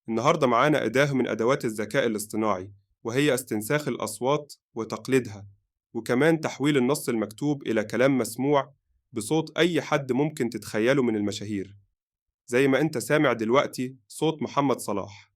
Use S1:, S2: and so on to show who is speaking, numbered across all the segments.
S1: النهاردة معانا أداة من أدوات الذكاء الاصطناعي، وهي استنساخ الأصوات وتقليدها، وكمان تحويل النص المكتوب إلى كلام مسموع بصوت أي حد ممكن تتخيله من المشاهير، زي ما أنت سامع دلوقتي صوت محمد صلاح.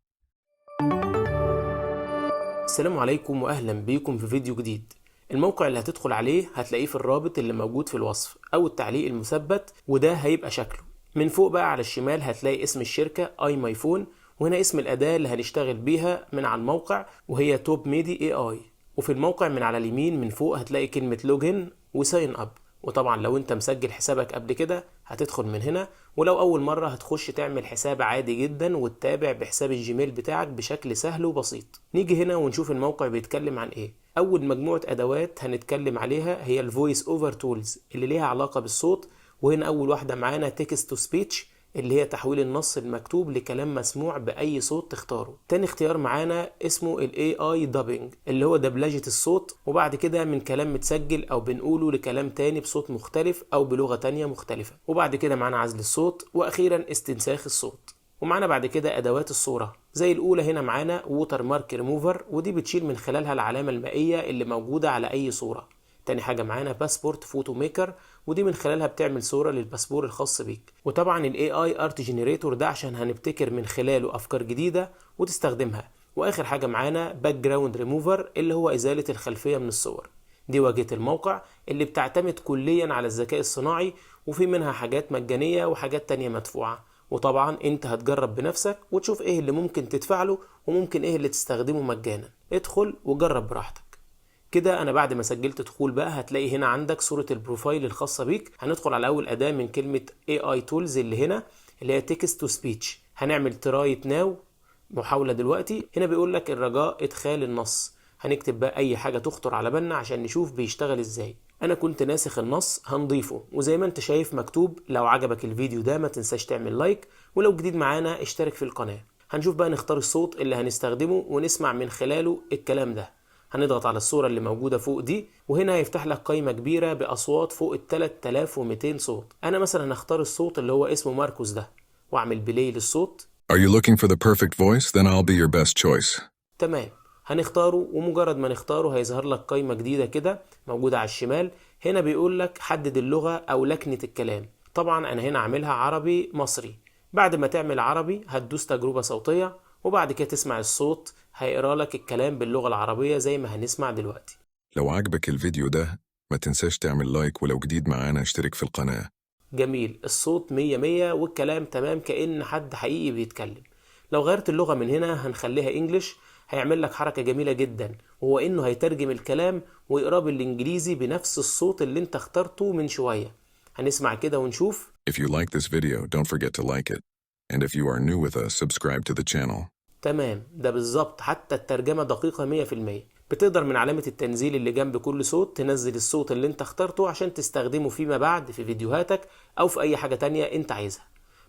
S2: السلام عليكم واهلا بيكم في فيديو جديد. الموقع اللي هتدخل عليه هتلاقيه في الرابط اللي موجود في الوصف او التعليق المثبت، وده هيبقى شكله. من فوق بقى على الشمال هتلاقي اسم الشركة اي ماي فون، وهنا اسم الاداة اللي هنشتغل بيها من على الموقع وهي توب ميدي اي اي. وفي الموقع من على اليمين من فوق هتلاقي كلمة لوجن وساين اب. وطبعا لو انت مسجل حسابك قبل كده هتدخل من هنا، ولو اول مرة هتخش تعمل حساب عادي جدا وتتابع بحساب الجيميل بتاعك بشكل سهل وبسيط. نيجي هنا ونشوف الموقع بيتكلم عن ايه. اول مجموعة ادوات هنتكلم عليها هي الفويس اوفر تولز اللي ليها علاقة بالصوت، وهنا اول واحدة معانا تكست تو سبيتش اللي هي تحويل النص المكتوب لكلام مسموع بأي صوت تختاره. تاني اختيار معانا اسمه ال AI Dubbing اللي هو دبلجة الصوت، وبعد كده من كلام متسجل أو بنقوله لكلام تاني بصوت مختلف أو بلغة تانية مختلفة. وبعد كده معانا عزل الصوت، وأخيرا استنساخ الصوت. ومعانا بعد كده أدوات الصورة زي الأولى. هنا معانا ووتر مارك ريموفر، ودي بتشيل من خلالها العلامة المائية اللي موجودة على أي صورة. تاني حاجة معانا باسبورت فوتو ميكر، ودي من خلالها بتعمل صورة للباسبور الخاص بيك. وطبعا ال AI Art Generator ده عشان هنبتكر من خلاله أفكار جديدة وتستخدمها. وآخر حاجة معانا باك جراوند ريموفر اللي هو إزالة الخلفية من الصور. دي واجهة الموقع اللي بتعتمد كليا على الذكاء الصناعي، وفي منها حاجات مجانية وحاجات تانية مدفوعة. وطبعا انت هتجرب بنفسك وتشوف ايه اللي ممكن تدفعله وممكن ايه اللي تستخدمه مجانا. ادخل وجرب براحتك. كده انا بعد ما سجلت دخول بقى هتلاقي هنا عندك صورة البروفايل الخاصة بيك. هندخل على اول اداة من كلمة AI Tools اللي هنا اللي هي Text to Speech. هنعمل ترايت ناو محاولة دلوقتي. هنا بيقول لك الرجاء ادخال النص. هنكتب بقى اي حاجة تخطر على بالنا عشان نشوف بيشتغل ازاي. انا كنت ناسخ النص هنضيفه، وزي ما انت شايف مكتوب لو عجبك الفيديو ده ما تنساش تعمل لايك، ولو جديد معانا اشترك في القناة. هنشوف بقى نختار الصوت اللي هنستخدمه ونسمع من خلاله الكلام ده. هنضغط على الصورة اللي موجودة فوق دي، وهنا هيفتح لك قائمة كبيرة بأصوات فوق ال 3200 صوت. أنا مثلا هختار الصوت اللي هو اسمه ماركوس ده وأعمل بلاي للصوت.
S3: Are you looking for the perfect voice? Then I'll be your best choice.
S2: تمام، هنختاره، ومجرد ما نختاره هيظهر لك قائمة جديدة كده موجودة على الشمال. هنا بيقول لك حدد اللغة أو لكنة الكلام. طبعا أنا هنا عاملها عربي مصري. بعد ما تعمل عربي هتدوس تجربة صوتية، وبعد كده تسمع الصوت هيقرأ لك الكلام باللغة العربية زي ما هنسمع دلوقتي.
S3: لو عجبك الفيديو ده ما تنساش تعمل لايك، ولو جديد معانا اشترك في القناة.
S2: جميل، الصوت 100 والكلام تمام كأن حد حقيقي بيتكلم. لو غيرت اللغة من هنا هنخليها انجليش، هيعمل لك حركة جميلة جدا، وهو انه هيترجم الكلام ويقراه بالانجليزي بنفس الصوت اللي انت اخترته من شوية. هنسمع كده ونشوف.
S3: If you like this video, don't forget to like it. And if you are new with us, subscribe to the channel.
S2: تمام، ده بالظبط، حتى الترجمة دقيقة 100%. بتقدر من علامة التنزيل اللي جنب كل صوت تنزل الصوت اللي انت اخترته عشان تستخدمه فيما بعد في فيديوهاتك او في اي حاجة تانية انت عايزها.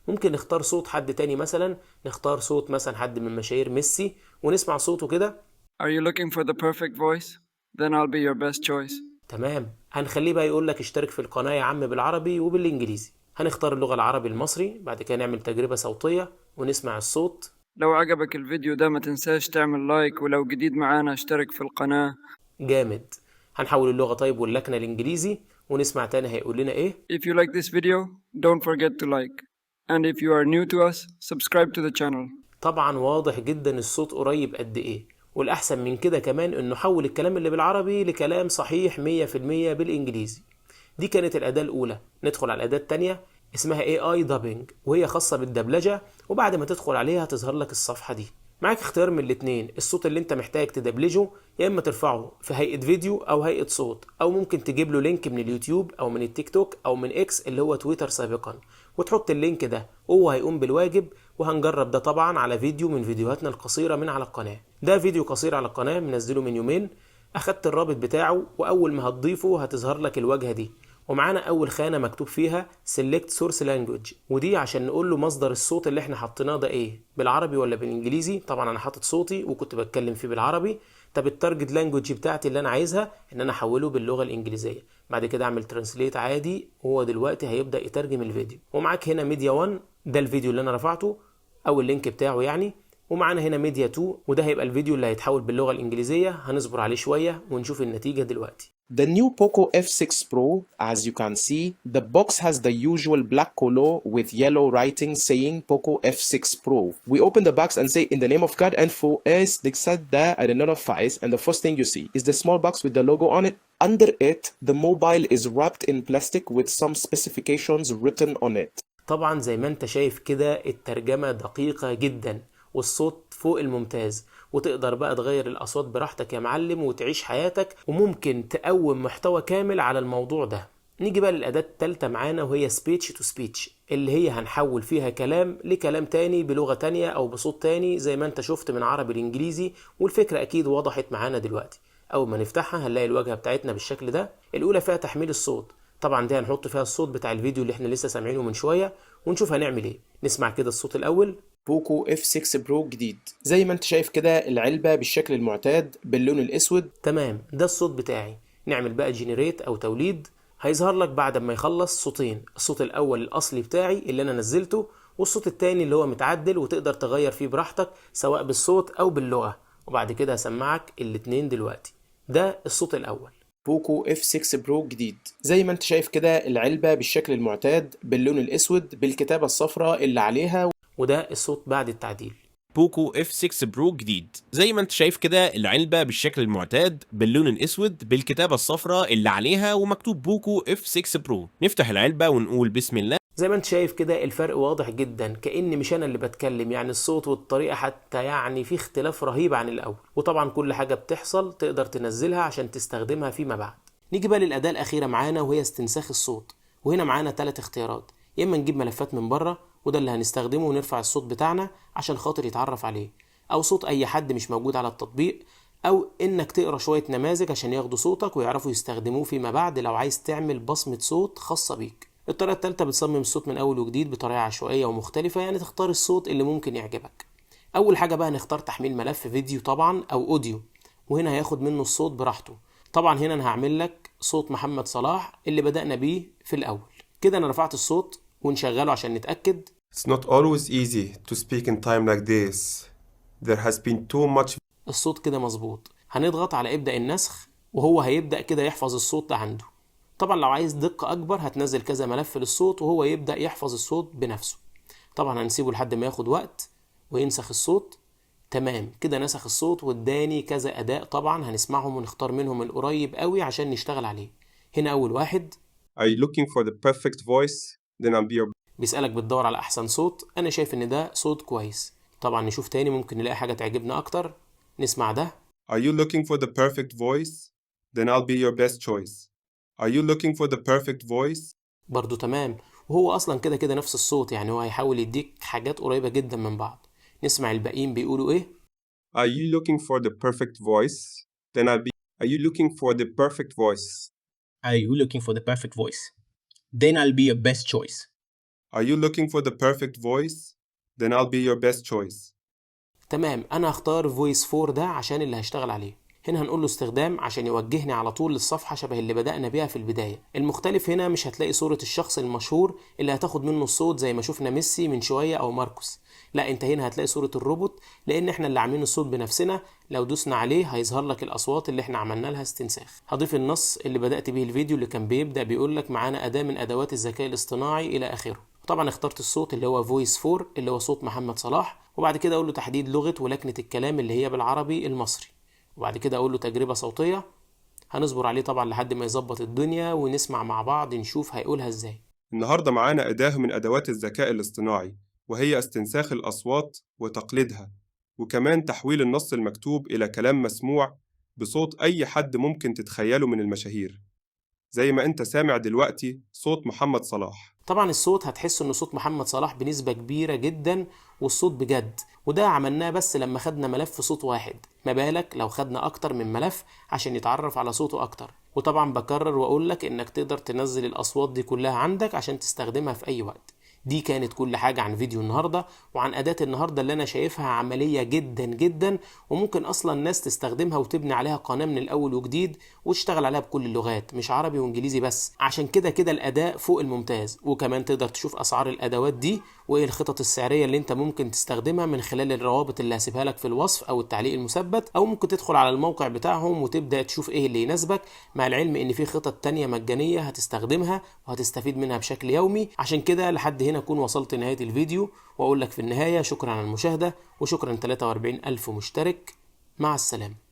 S2: ممكن نختار صوت حد تاني، مثلا نختار صوت مثلا حد من مشاهير ميسي ونسمع صوته كده.
S4: Are you looking for the perfect voice? Then I'll be your best choice.
S2: تمام، هنخليه بقى يقول لك اشترك في القناة يا عم بالعربي وبالانجليزي. هنختار اللغة العربي المصري، بعد كده نعمل تجربة صوتية ونسمع الصوت.
S4: لو عجبك الفيديو ده ما تنساش تعمل لايك، ولو جديد معانا اشترك في القناة.
S2: جامد. هنحول اللغة طيب واللكنة الانجليزي ونسمع تاني هيقول لنا ايه.
S4: If you like this video, don't forget to like. And if you are new to us, subscribe to the channel.
S2: طبعا واضح جدا الصوت قريب قد ايه، والأحسن من كده كمان انه حول الكلام اللي بالعربي لكلام صحيح 100% بالانجليزي. دي كانت الأداة الأولى. ندخل على الأداة التانية اسمها AI Dubbing، وهي خاصة بالدبلجة. وبعد ما تدخل عليها هتظهر لك الصفحة دي. معاك اختيار من الاتنين، الصوت اللي انت محتاج تدبلجه يا اما ترفعه في هيئة فيديو او هيئة صوت، او ممكن تجيب له لينك من اليوتيوب او من التيك توك او من اكس اللي هو تويتر سابقا، وتحط اللينك ده وهو هيقوم بالواجب. وهنجرب ده طبعا على فيديو من فيديوهاتنا القصيرة من على القناة. ده فيديو قصير على القناة منزله من يومين. اخدت الرابط بتاعه، واول ما هتضيفه هتظهر لك الواجهة دي. ومعانا اول خانة مكتوب فيها select source language، ودي عشان نقول له مصدر الصوت اللي احنا حطيناه ده ايه، بالعربي ولا بالانجليزي. طبعا انا حاطط صوتي وكنت بتكلم فيه بالعربي. طب التارجت لانجوج بتاعتي اللي انا عايزها ان انا احوله باللغة الانجليزية. بعد كده اعمل ترانسليت عادي، وهو دلوقتي هيبدأ يترجم الفيديو. ومعاك هنا ميديا 1، ده الفيديو اللي انا رفعته او اللينك بتاعه يعني. ومعانا هنا ميديا 2، وده هيبقى الفيديو اللي هيتحول باللغة الإنجليزية. هنصبر عليه شوية ونشوف النتيجة دلوقتي.
S5: The new Poco F6 Pro, as you can see, the box has the usual black color with yellow writing saying Poco F6 Pro. We open the box and say in the name of God and for S Dixada Identifies, and the first thing you see is the small box with the logo on it. Under it, the mobile is wrapped in plastic with some specifications written on it.
S2: طبعا زي ما انت شايف كده الترجمة دقيقة جدا والصوت فوق الممتاز، وتقدر بقى تغير الأصوات براحتك يا معلم وتعيش حياتك، وممكن تقوم محتوى كامل على الموضوع ده. نيجي بقى للأداة التالتة معانا وهي speech to speech، اللي هي هنحول فيها كلام لكلام تاني بلغة تانية أو بصوت تاني زي ما انت شفت من عربي لإنجليزي، والفكرة أكيد وضحت معانا دلوقتي. أول ما نفتحها هنلاقي الواجهة بتاعتنا بالشكل ده. الأولى فيها تحميل الصوت، طبعا دي هنحط فيها الصوت بتاع الفيديو اللي احنا لسه سامعينه من شوية، ونشوف هنعمل ايه. نسمع كده الصوت الأول.
S5: بوكو F6 برو جديد، زي ما انت شايف كده العلبة بالشكل المعتاد باللون الأسود.
S2: تمام، ده الصوت بتاعي. نعمل بقى جينيريت أو توليد. هيظهر لك بعد ما يخلص صوتين، الصوت الأول الأصلي بتاعي اللي أنا نزلته، والصوت التاني اللي هو متعدل وتقدر تغير فيه براحتك سواء بالصوت أو باللغة. وبعد كده هسمعك الاتنين دلوقتي. ده الصوت الأول.
S5: بوكو F6 برو جديد، زي ما انت شايف كده العلبة بالشكل المعتاد باللون الأسود بالكتابة الصفراء اللي عليها.
S2: وده الصوت بعد التعديل.
S6: بوكو F6 برو جديد، زي ما انت شايف كده العلبة بالشكل المعتاد باللون الاسود بالكتابة الصفراء اللي عليها ومكتوب بوكو F6 برو. نفتح العلبة ونقول بسم الله.
S2: زي ما انت شايف كده الفرق واضح جدا، كأن مش انا اللي بتكلم، يعني الصوت والطريقة حتى يعني في اختلاف رهيب عن الاول. وطبعا كل حاجة بتحصل تقدر تنزلها عشان تستخدمها فيما بعد. نيجي بقى للأداة الأخيرة معانا وهي استنساخ الصوت، وهنا معانا 3 اختيارات. يا اما نجيب ملفات من بره وده اللي هنستخدمه ونرفع الصوت بتاعنا عشان خاطر يتعرف عليه، او صوت اي حد مش موجود على التطبيق، او انك تقرا شوية نماذج عشان ياخدوا صوتك ويعرفوا يستخدموه فيما بعد لو عايز تعمل بصمة صوت خاصة بيك. الطريقة الثالثة بتصمم الصوت من اول وجديد بطريقة عشوائية ومختلفة، يعني تختار الصوت اللي ممكن يعجبك. اول حاجة بقى نختار تحميل ملف فيديو طبعا او اوديو، وهنا هياخد منه الصوت براحته. طبعا هنا انا هعمل لك صوت محمد صلاح اللي بدأنا بيه في الاول. كده انا رفعت الصوت ونشغله عشان نتأكد.
S1: It's not always easy to speak in time like this. There has been too much.
S2: الصوت كده مظبوط. هنضغط على ابدأ النسخ وهو هيبدأ كده يحفظ الصوت ده عنده. طبعا لو عايز دقة أكبر هتنزل كذا ملف للصوت وهو يبدأ يحفظ الصوت بنفسه. طبعا هنسيبه لحد ما ياخد وقت وينسخ الصوت. تمام كده نسخ الصوت واداني كذا أداء، طبعا هنسمعهم ونختار منهم القريب قوي عشان نشتغل عليه. هنا أول واحد.
S1: Are you looking for the perfect voice? Then I'll be your.
S2: بيسألك بتدور على أحسن صوت. أنا شايف إن ده صوت كويس. طبعا نشوف تاني ممكن نلاقي حاجة تعجبنا أكتر. نسمع ده.
S1: Are you looking for the perfect voice? Then I'll be your best choice. Are you looking for the perfect voice?
S2: برضو تمام، وهو أصلا كده كده نفس الصوت، يعني هو هيحاول يديك حاجات قريبة جدا من بعض. نسمع الباقيين بيقولوا إيه.
S1: Are you looking for the perfect voice? Then I'll be. Are you looking for the perfect voice?
S7: Are you looking for the perfect voice? Then I'll be your best choice.
S1: Are you looking for the perfect voice? Then I'll be your best choice.
S2: تمام، أنا هختار فويس 4 ده عشان اللي هشتغل عليه. هنا هنقول له استخدام عشان يوجهني على طول للصفحة شبه اللي بدأنا بيها في البداية. المختلف هنا مش هتلاقي صورة الشخص المشهور اللي هتاخد منه الصوت زي ما شفنا ميسي من شوية أو ماركوس، لا انت هنا هتلاقي صورة الروبوت لأن احنا اللي عاملين الصوت بنفسنا. لو دوسنا عليه هيظهر لك الأصوات اللي احنا عملنا لها استنساخ. هضيف النص اللي بدأت به الفيديو اللي كان بيبدأ بيقول لك معانا أداة من أدوات الذكاء الاصطناعي إلى آخره. طبعا اخترت الصوت اللي هو فويس 4 اللي هو صوت محمد صلاح، وبعد كده أقول له تحديد لغة ولكنة الكلام اللي هي بالعربي المصري، وبعد كده أقول له تجربة صوتية. هنصبر عليه طبعا لحد ما يظبط الدنيا ونسمع مع بعض نشوف هيقولها ازاي.
S1: النهاردة معانا أداة من أدوات الذكاء الاصطناعي وهي استنساخ الأصوات وتقليدها، وكمان تحويل النص المكتوب إلى كلام مسموع بصوت أي حد ممكن تتخيله من المشاهير، زي ما أنت سامع دلوقتي صوت محمد صلاح.
S2: طبعا الصوت هتحس انه صوت محمد صلاح بنسبة كبيرة جدا، والصوت بجد، وده عملناه بس لما خدنا ملف صوت واحد، ما بالك لو خدنا اكتر من ملف عشان يتعرف على صوته اكتر. وطبعا بكرر واقول لك انك تقدر تنزل الاصوات دي كلها عندك عشان تستخدمها في اي وقت. دي كانت كل حاجة عن فيديو النهاردة وعن أداة النهاردة اللي أنا شايفها عملية جدا جدا، وممكن أصلا الناس تستخدمها وتبني عليها قناة من الأول وجديد وتشتغل عليها بكل اللغات مش عربي وإنجليزي بس. عشان كده الأداء فوق الممتاز. وكمان تقدر تشوف أسعار الأدوات دي وإيه الخطط السعرية اللي أنت ممكن تستخدمها من خلال الروابط اللي هسيبها لك في الوصف أو التعليق المثبت، أو ممكن تدخل على الموقع بتاعهم وتبدأ تشوف إيه اللي يناسبك، مع العلم إن في خطط تانية مجانية هتستخدمها وهتستفيد منها بشكل يومي. عشان كده لحد هنا أكون وصلت لنهاية الفيديو، وأقول لك في النهاية شكرا على المشاهدة، وشكرا 43,000 مشترك. مع السلامة.